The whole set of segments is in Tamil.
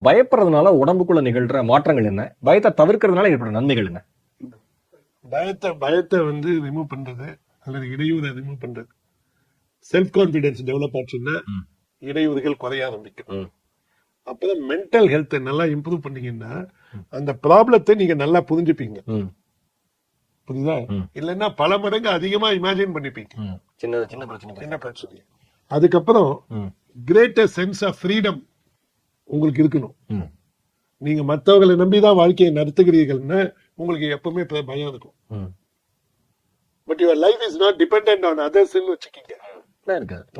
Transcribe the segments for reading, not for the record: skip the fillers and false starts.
பயப்படுறதுனால உடம்புக்குள்ள நிகழ்ற மாற்றங்கள் என்ன, பயத்தை தவிர்க்கிறதுனால ஏற்படுற நன்மைகள் என்ன? பயத்தை வந்து ரிமூவ் பண்றது அல்லது இடையூறை ரிமூவ் பண்றது, செல்ஃப் கான்பிடன்ஸ் டெவலப் ஆச்சுன்னா இடையூறுகள் குறைய ஆரம்பிக்கும். அப்பதான் மென்டல் ஹெல்த்தை நல்லா இம்ப்ரூவ் பண்ணீங்கன்னா அந்த ப்ராப்ளத்தை நீங்க நல்லா புரிஞ்சுப்பீங்க. புரியுதா? இல்லைன்னா பல மடங்கு அதிகமா இமேஜின் பண்ணிப்பீங்க சின்ன பிரச்சனை. அதுக்கப்புறம் கிரேட்டர் சென்ஸ் ஆஃப் ஃப்ரீடம் உங்களுக்கு இருக்கணும். நீங்க மற்றவர்களை நம்பிதான் வாழ்க்கையை நடத்துகிறீர்கள்னா உங்களுக்கு எப்பவுமே பயம் இருக்கும். But your life is not dependent on others வச்சுக்கீங்க,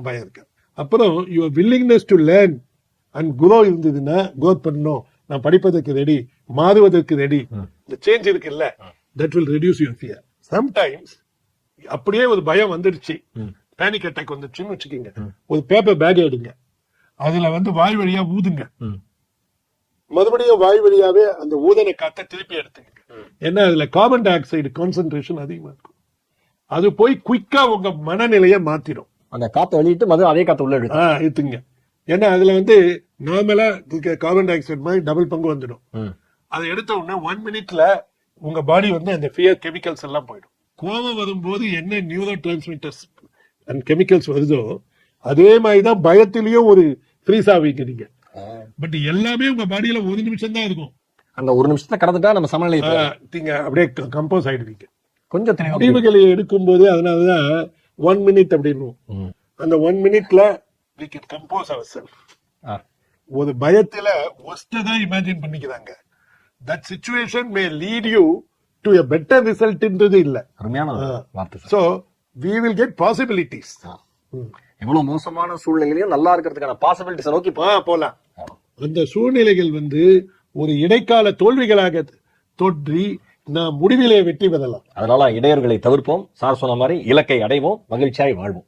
பயம் இருக்கு. அப்புறம் your willingness to learn and grow இருந்ததுன்னா, குரோத் பண்ணணும், நான் படிப்பதற்கு ரெடி, மாறுவதற்கு ரெடி, இந்த சேஞ்ச் இருக்குல்ல, that will reduce your fear. Sometimes அப்படியே ஒரு பயம் வந்துடுச்சு, பேனிக் அட்டாக் வந்துச்சுன்னு வச்சுக்கீங்க, ஒரு பேப்பர் பேக் எடுங்க, அதுல வந்து வாய் வழியா ஊதுங்க, மறுபடியும் வாய் வழியாவே அந்த ஊதனை காத்த திருப்பி எடுத்துங்க. ஏன்னா அதுல கார்பன் டை ஆக்சைடு கான்சென்ட்ரேஷன் அதிகமா இருக்கும். அது போய் குயிக்கா உங்க மனநிலையை மாத்திடும். அந்த காத்த வெளியிட்டு அதே காத்த உள்ள இழுத்துங்க. ஏன்னா அதுல வந்து நார்மலா கார்பன் டை ஆக்சைடு மாதிரி டபுள் பங்கு வந்துடும். அதை எடுத்த உடனே 1 மினிட்ல உங்க பாடி வந்து அந்த ஃபியர் கெமிக்கல்ஸ் எல்லாம் போயிடும். கோபம் வரும்போது என்ன நியூரோ டிரான்ஸ்மிட்டர்ஸ் அண்ட் கெமிக்கல்ஸ் வருதோ அதே மாதிரிதான் பயத்திலயும் ஒரு ஃப்ரீஸ் ஆவீங்க நீங்க. பட் எல்லாமே உங்க பாடியில 1 நிமிஷம் தான் இருக்கும். அந்த 1 நிமிஷத்தை கடந்துட்டா நம்ம சமநிலை நீங்க அப்படியே கம்போஸ் ஆயிடுவீங்க. கொஞ்சம் முடிவுகளை எடுக்கும் போது அதனாலதான் 1 மினிட் அப்படின்னு. அந்த 1 மினிட்ல we can compose ourselves. ஒரு பயத்துல ஒஸ்டதான் இமேஜின் பண்ணிக்கிறாங்க. That situation may lead you to a better result ன்றது இல்ல. அருமையான வார்த்தை. So we will get possibilities. எவ்வளவு மோசமான சூழ்நிலையிலும் நல்லா இருக்கிறதுக்கான பாசிபிலிட்டிஸ் நோக்கி போலாம். அந்த சூழ்நிலைகள் வந்து ஒரு இடைக்கால தோல்விகளாக தோன்றி நாம் முடிவிலே வெற்றி பெறலாம். அதனால இடையர்களை தவிர்ப்போம், சார் சொன்ன மாதிரி இலக்கை அடைவோம், மகிழ்ச்சியாய் வாழ்வோம்.